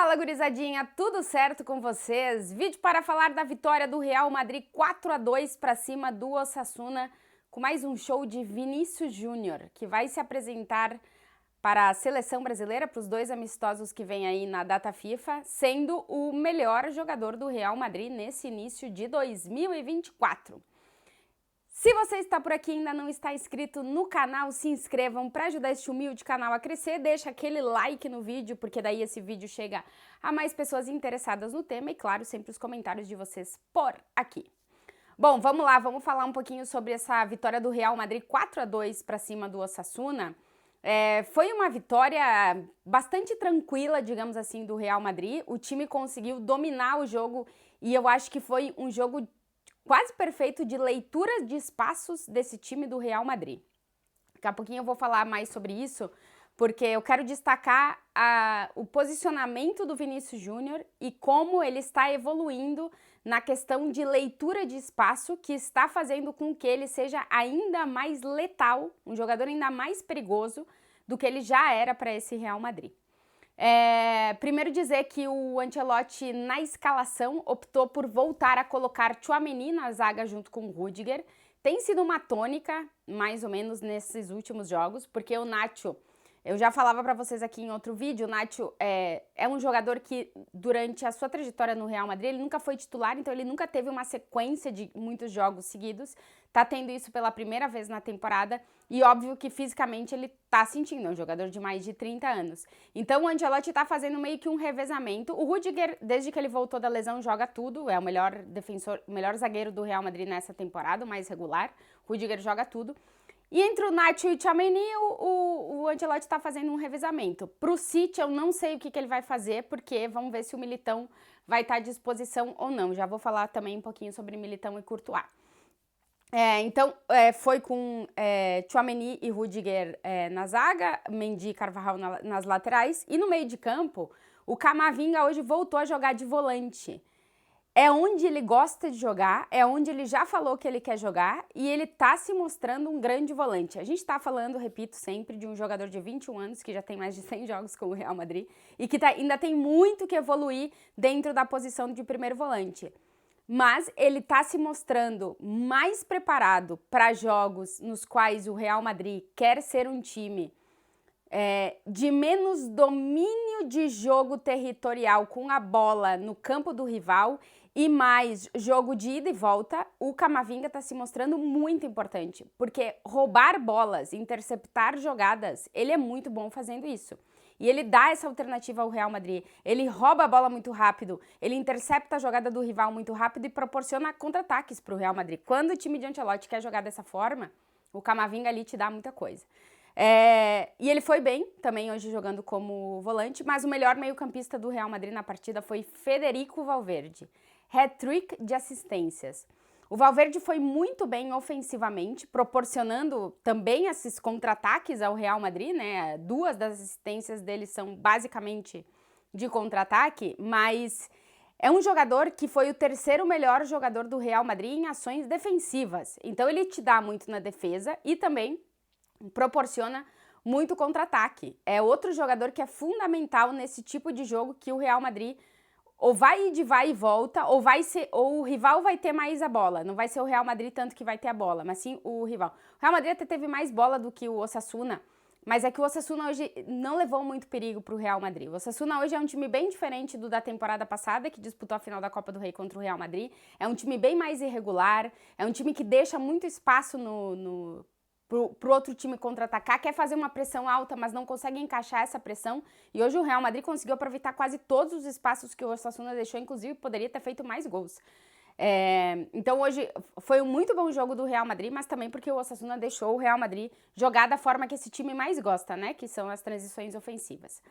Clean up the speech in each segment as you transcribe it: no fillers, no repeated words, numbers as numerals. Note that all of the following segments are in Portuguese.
Fala, gurizadinha, tudo certo com vocês? Vídeo para falar da vitória do Real Madrid 4-2 para cima do Osasuna, com mais um show de Vinícius Júnior, que vai se apresentar para a seleção brasileira, para os dois amistosos que vem aí na data FIFA, sendo o melhor jogador do Real Madrid nesse início de 2024. Se você está por aqui e ainda não está inscrito no canal, se inscrevam para ajudar este humilde canal a crescer, deixa aquele like no vídeo, porque daí esse vídeo chega a mais pessoas interessadas no tema e, claro, sempre os comentários de vocês por aqui. Bom, vamos lá, vamos falar um pouquinho sobre essa vitória do Real Madrid 4-2 para cima do Osasuna. Foi uma vitória bastante tranquila, digamos assim, do Real Madrid. O time conseguiu dominar o jogo e eu acho que foi um jogo quase perfeito de leitura de espaços desse time do Real Madrid. Daqui a pouquinho eu vou falar mais sobre isso, porque eu quero destacar o posicionamento do Vinícius Júnior e como ele está evoluindo na questão de leitura de espaço, que está fazendo com que ele seja ainda mais letal, um jogador ainda mais perigoso do que ele já era para esse Real Madrid. Primeiro dizer que o Ancelotti, na escalação, optou por voltar a colocar Tchouaméni na zaga junto com o Rüdiger. Tem sido uma tônica, mais ou menos, nesses últimos jogos, porque o Nacho, eu já falava para vocês aqui em outro vídeo, o Nacho é um jogador que, durante a sua trajetória no Real Madrid, ele nunca foi titular, então ele nunca teve uma sequência de muitos jogos seguidos. Tá tendo isso pela primeira vez na temporada e óbvio que fisicamente ele tá sentindo, é um jogador de mais de 30 anos. Então o Ancelotti tá fazendo meio que um revezamento. O Rüdiger, desde que ele voltou da lesão, joga tudo, é o melhor defensor, o melhor zagueiro do Real Madrid nessa temporada, o mais regular. O Rüdiger joga tudo. E entre o Nacho e o Tchouaméni, o Ancelotti tá fazendo um revezamento. Pro City eu não sei o que ele vai fazer, porque vamos ver se o Militão vai estar à disposição ou não. Já vou falar também um pouquinho sobre Militão e Courtois. Então, foi com Tchouaméni e Rüdiger na zaga, Mendy e Carvajal nas laterais. E no meio de campo, o Camavinga hoje voltou a jogar de volante. É onde ele gosta de jogar, é onde ele já falou que ele quer jogar e ele tá se mostrando um grande volante. A gente tá falando, repito sempre, de um jogador de 21 anos que já tem mais de 100 jogos com o Real Madrid e que ainda tem muito que evoluir dentro da posição de primeiro volante. Mas ele está se mostrando mais preparado para jogos nos quais o Real Madrid quer ser um time de menos domínio de jogo territorial com a bola no campo do rival e mais jogo de ida e volta. O Camavinga está se mostrando muito importante, porque roubar bolas, interceptar jogadas, ele é muito bom fazendo isso. E ele dá essa alternativa ao Real Madrid. Ele rouba a bola muito rápido, ele intercepta a jogada do rival muito rápido e proporciona contra-ataques para o Real Madrid. Quando o time de Ancelotti quer jogar dessa forma, o Camavinga ali te dá muita coisa. E ele foi bem também hoje jogando como volante, mas o melhor meio-campista do Real Madrid na partida foi Federico Valverde. Hat-trick de assistências. O Valverde foi muito bem ofensivamente, proporcionando também esses contra-ataques ao Real Madrid, né? Duas das assistências dele são basicamente de contra-ataque, mas é um jogador que foi o terceiro melhor jogador do Real Madrid em ações defensivas. Então ele te dá muito na defesa e também proporciona muito contra-ataque. É outro jogador que é fundamental nesse tipo de jogo que o Real Madrid ou vai e volta, ou o rival vai ter mais a bola. Não vai ser o Real Madrid tanto que vai ter a bola, mas sim o rival. O Real Madrid até teve mais bola do que o Osasuna, mas é que o Osasuna hoje não levou muito perigo para o Real Madrid. O Osasuna hoje é um time bem diferente do da temporada passada, que disputou a final da Copa do Rei contra o Real Madrid. É um time bem mais irregular, é um time que deixa muito espaço pro outro time contra-atacar, quer fazer uma pressão alta, mas não consegue encaixar essa pressão. E hoje o Real Madrid conseguiu aproveitar quase todos os espaços que o Osasuna deixou, inclusive poderia ter feito mais gols. Então hoje foi um muito bom jogo do Real Madrid, mas também porque o Osasuna deixou o Real Madrid jogar da forma que esse time mais gosta, né? Que são as transições ofensivas.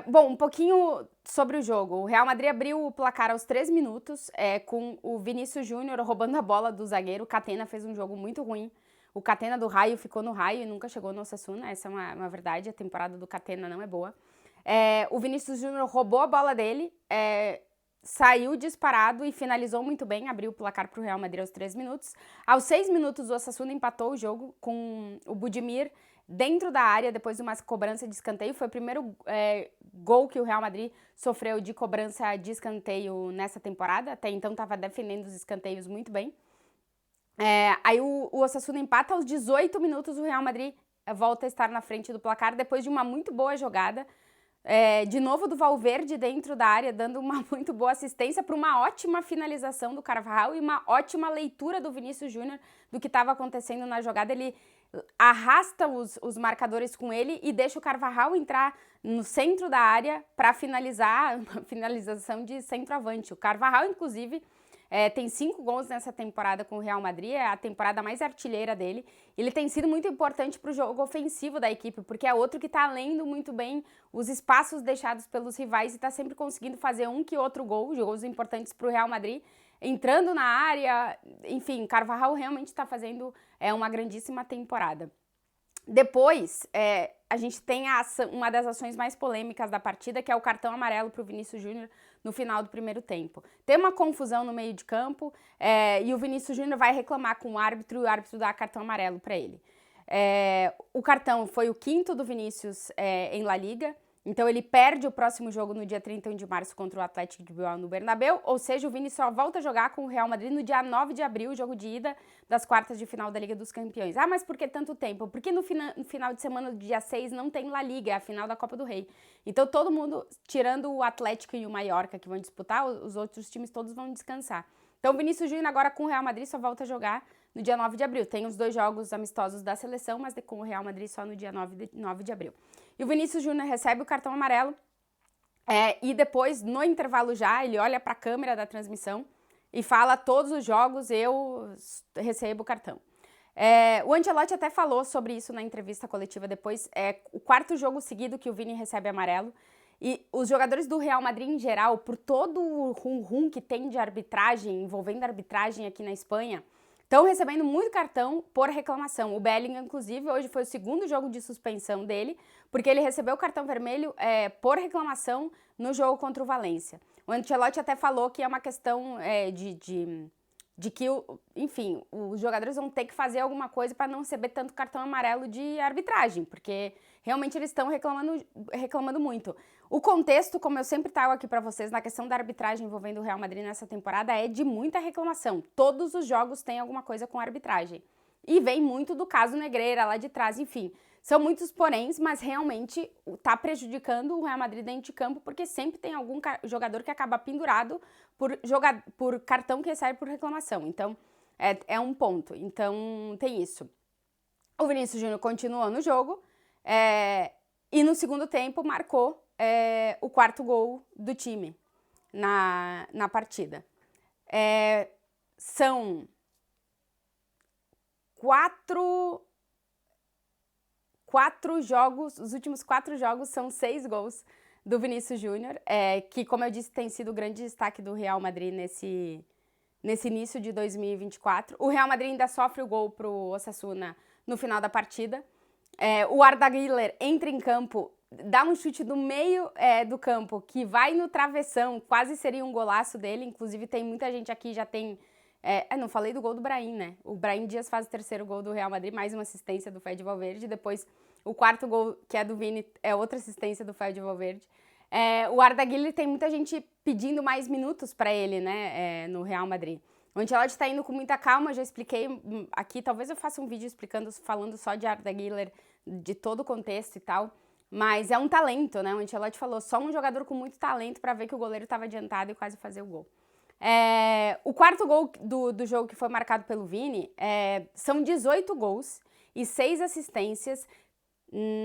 Bom, um pouquinho sobre o jogo. O Real Madrid abriu o placar aos 3 minutos, com o Vinícius Júnior roubando a bola do zagueiro. O Catena fez um jogo muito ruim. O Catena do Raio ficou no Raio e nunca chegou no Osasuna, essa é uma verdade, a temporada do Catena não é boa. O Vinícius Júnior roubou a bola dele, saiu disparado e finalizou muito bem, abriu o placar para o Real Madrid aos 3 minutos. Aos 6 minutos o Osasuna empatou o jogo com o Budimir dentro da área, depois de uma cobrança de escanteio. Foi o primeiro gol que o Real Madrid sofreu de cobrança de escanteio nessa temporada. Até então estava defendendo os escanteios muito bem. Aí o Osasuna empata aos 18 minutos, o Real Madrid volta a estar na frente do placar depois de uma muito boa jogada. De novo do Valverde dentro da área, dando uma muito boa assistência para uma ótima finalização do Carvajal e uma ótima leitura do Vinícius Júnior do que estava acontecendo na jogada. Ele arrasta os marcadores com ele e deixa o Carvajal entrar no centro da área para finalizar, uma finalização de centroavante. O Carvajal, inclusive, tem 5 gols nessa temporada com o Real Madrid, é a temporada mais artilheira dele. Ele tem sido muito importante para o jogo ofensivo da equipe, porque é outro que está lendo muito bem os espaços deixados pelos rivais e está sempre conseguindo fazer um que outro gol, gols importantes para o Real Madrid, entrando na área. Enfim, Carvajal realmente está fazendo uma grandíssima temporada. Depois, a gente tem uma das ações mais polêmicas da partida, que é o cartão amarelo para o Vinícius Júnior no final do primeiro tempo. Tem uma confusão no meio de campo e o Vinícius Júnior vai reclamar com o árbitro e o árbitro dá cartão amarelo para ele. O cartão foi o 5º do Vinícius em La Liga. Então ele perde o próximo jogo no dia 31 de março contra o Atlético de Bilbao no Bernabéu, ou seja, o Vini só volta a jogar com o Real Madrid no dia 9 de abril, jogo de ida das quartas de final da Liga dos Campeões. Ah, mas por que tanto tempo? Porque no final de semana do dia 6 não tem La Liga, é a final da Copa do Rei. Então todo mundo, tirando o Atlético e o Mallorca que vão disputar, os outros times todos vão descansar. Então o Vinícius Júnior agora com o Real Madrid só volta a jogar no dia 9 de abril. Tem os 2 jogos amistosos da seleção, mas com o Real Madrid só no dia 9 de abril. E o Vinícius Júnior recebe o cartão amarelo e depois, no intervalo já, ele olha para a câmera da transmissão e fala: todos os jogos eu recebo o cartão. O Ancelotti até falou sobre isso na entrevista coletiva depois. É o 4º jogo seguido que o Vini recebe amarelo. E os jogadores do Real Madrid em geral, por todo o rum-rum que tem de arbitragem, envolvendo arbitragem aqui na Espanha, estão recebendo muito cartão por reclamação. O Bellingham, inclusive, hoje foi o 2º jogo de suspensão dele, porque ele recebeu o cartão vermelho por reclamação no jogo contra o Valência. O Ancelotti até falou que é uma questão de que, enfim, os jogadores vão ter que fazer alguma coisa para não receber tanto cartão amarelo de arbitragem, porque realmente eles estão reclamando muito. O contexto, como eu sempre trago aqui para vocês, na questão da arbitragem envolvendo o Real Madrid nessa temporada, é de muita reclamação. Todos os jogos têm alguma coisa com arbitragem. E vem muito do caso Negreira lá de trás, enfim. São muitos poréns, mas realmente está prejudicando o Real Madrid dentro de campo, porque sempre tem algum jogador que acaba pendurado por cartão que recebe por reclamação. Então, é um ponto. Então, tem isso. O Vinícius Júnior continuou no jogo e no segundo tempo marcou o 4º gol do time na partida. São 4 jogos, os últimos 4 jogos são 6 gols do Vinícius Júnior, que, como eu disse, tem sido o grande destaque do Real Madrid nesse início de 2024. O Real Madrid ainda sofre o gol pro Osasuna no final da partida. O Arda Güler entra em campo, dá um chute do meio do campo, que vai no travessão, quase seria um golaço dele. Inclusive tem muita gente aqui, já tem... não falei do gol do Brahim, né? O Brahim Dias faz o 3º gol do Real Madrid, mais uma assistência do Fede Valverde. Depois, o 4º gol, que é do Vini, é outra assistência do Fede Valverde. O Arda Güler tem muita gente pedindo mais minutos para ele, né? No Real Madrid. O Ancelotti está indo com muita calma, já expliquei aqui. Talvez eu faça um vídeo falando só de Arda Güler, de todo o contexto e tal. Mas é um talento, né? O Ancelotti falou, só um jogador com muito talento para ver que o goleiro estava adiantado e quase fazer o gol. O 4º gol do jogo que foi marcado pelo Vini, são 18 gols e 6 assistências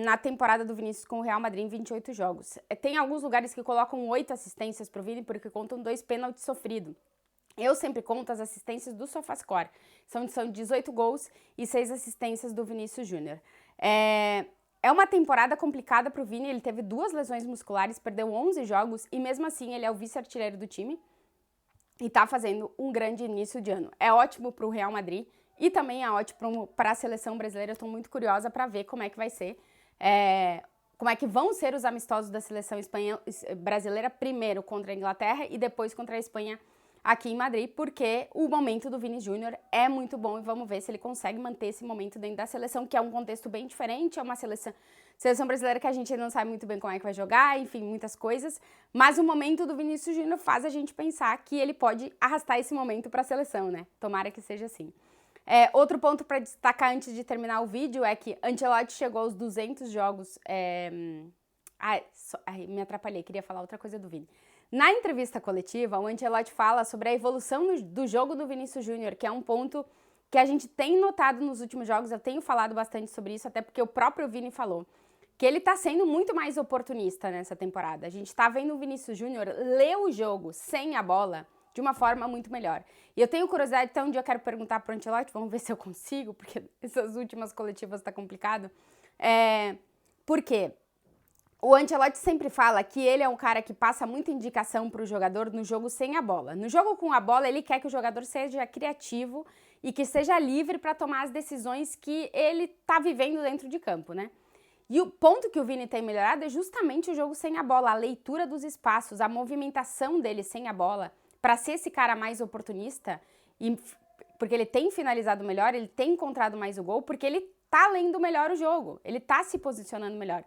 na temporada do Vinícius com o Real Madrid em 28 jogos. Tem alguns lugares que colocam 8 assistências pro Vini porque contam 2 pênaltis sofridos. Eu sempre conto as assistências do SofaScore. São 18 gols e 6 assistências do Vinícius Júnior. É uma temporada complicada pro Vini, ele teve 2 lesões musculares, perdeu 11 jogos e mesmo assim ele é o vice-artilheiro do time. E tá fazendo um grande início de ano. É ótimo para o Real Madrid e também é ótimo para a seleção brasileira. Eu estou muito curiosa para ver como é que vai ser, como é que vão ser os amistosos da seleção brasileira, primeiro contra a Inglaterra e depois contra a Espanha aqui em Madrid, porque o momento do Vini Júnior é muito bom e vamos ver se ele consegue manter esse momento dentro da seleção, que é um contexto bem diferente, é uma seleção brasileira que a gente ainda não sabe muito bem como é que vai jogar, enfim, muitas coisas, mas o momento do Vinícius Júnior faz a gente pensar que ele pode arrastar esse momento para a seleção, né? Tomara que seja assim. Outro ponto para destacar antes de terminar o vídeo é que Ancelotti chegou aos 200 jogos... me atrapalhei, queria falar outra coisa do Vini. Na entrevista coletiva, o Ancelotti fala sobre a evolução do jogo do Vinícius Júnior, que é um ponto que a gente tem notado nos últimos jogos, eu tenho falado bastante sobre isso, até porque o próprio Vini falou, que ele tá sendo muito mais oportunista nessa temporada. A gente tá vendo o Vinícius Júnior ler o jogo sem a bola de uma forma muito melhor. E eu tenho curiosidade, até um dia eu quero perguntar pro Ancelotti, vamos ver se eu consigo, porque essas últimas coletivas tá complicado. Por quê? O Ancelotti sempre fala que ele é um cara que passa muita indicação para o jogador no jogo sem a bola. No jogo com a bola, ele quer que o jogador seja criativo e que seja livre para tomar as decisões que ele está vivendo dentro de campo, né? E o ponto que o Vini tem melhorado é justamente o jogo sem a bola, a leitura dos espaços, a movimentação dele sem a bola, para ser esse cara mais oportunista, porque ele tem finalizado melhor, ele tem encontrado mais o gol, porque ele tá lendo melhor o jogo, ele tá se posicionando melhor.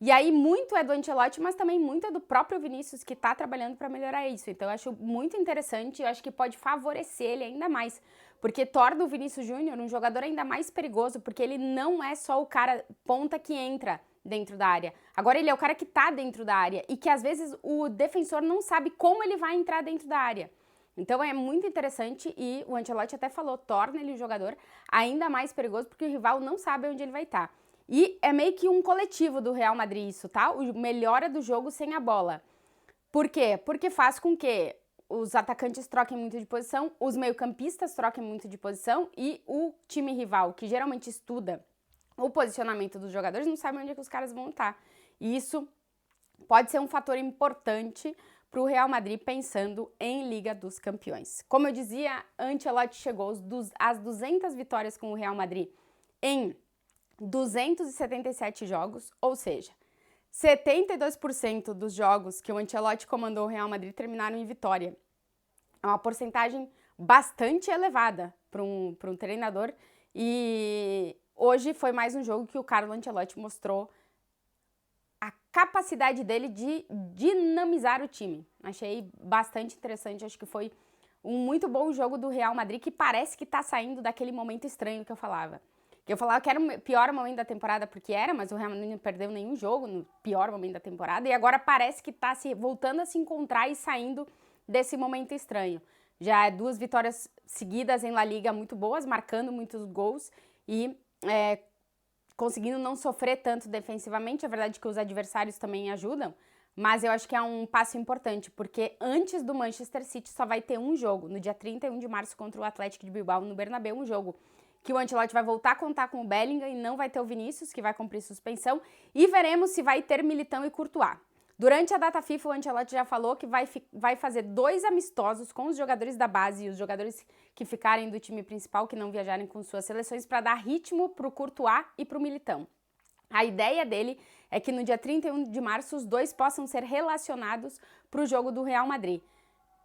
E aí muito é do Ancelotti, mas também muito é do próprio Vinícius, que tá trabalhando para melhorar isso. Então eu acho muito interessante, eu acho que pode favorecer ele ainda mais, porque torna o Vinícius Júnior um jogador ainda mais perigoso, porque ele não é só o cara ponta que entra dentro da área. Agora ele é o cara que tá dentro da área e que às vezes o defensor não sabe como ele vai entrar dentro da área. Então é muito interessante e o Ancelotti até falou, torna ele um jogador ainda mais perigoso, porque o rival não sabe onde ele vai estar. E é meio que um coletivo do Real Madrid isso, tá? O melhora do jogo sem a bola. Por quê? Porque faz com que os atacantes troquem muito de posição, os meio-campistas troquem muito de posição e o time rival, que geralmente estuda o posicionamento dos jogadores, não sabe onde é que os caras vão estar. E isso pode ser um fator importante para o Real Madrid pensando em Liga dos Campeões. Como eu dizia, Ancelotti chegou às 200 vitórias com o Real Madrid em 277 jogos, ou seja, 72% dos jogos que o Ancelotti comandou o Real Madrid terminaram em vitória. É uma porcentagem bastante elevada para um treinador e hoje foi mais um jogo que o Carlo Ancelotti mostrou a capacidade dele de dinamizar o time. Achei bastante interessante, acho que foi um muito bom jogo do Real Madrid que parece que está saindo daquele momento estranho que eu falava. Que eu falava que era o pior momento da temporada, porque era, mas o Real Madrid não perdeu nenhum jogo no pior momento da temporada, e agora parece que está voltando a se encontrar e saindo desse momento estranho. Já 2 vitórias seguidas em La Liga muito boas, marcando muitos gols e conseguindo não sofrer tanto defensivamente. É verdade que os adversários também ajudam, mas eu acho que é um passo importante, porque antes do Manchester City só vai ter um jogo, no dia 31 de março contra o Atlético de Bilbao, no Bernabéu, um jogo que o Ancelotti vai voltar a contar com o Bellingham e não vai ter o Vinícius, que vai cumprir suspensão, e veremos se vai ter Militão e Courtois. Durante a data FIFA, o Ancelotti já falou que vai fazer 2 amistosos com os jogadores da base e os jogadores que ficarem do time principal, que não viajarem com suas seleções, para dar ritmo para o Courtois e para o Militão. A ideia dele é que no dia 31 de março os 2 possam ser relacionados para o jogo do Real Madrid.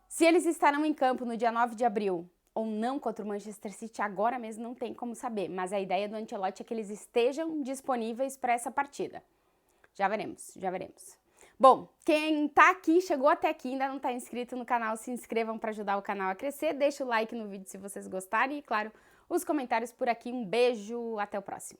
Se eles estarão em campo no dia 9 de abril ou não contra o Manchester City, agora mesmo não tem como saber, mas a ideia do Ancelotti é que eles estejam disponíveis para essa partida. Já veremos, já veremos. Bom, quem tá aqui, chegou até aqui, ainda não tá inscrito no canal, se inscrevam para ajudar o canal a crescer, deixa o like no vídeo se vocês gostarem e, claro, os comentários por aqui. Um beijo, até o próximo.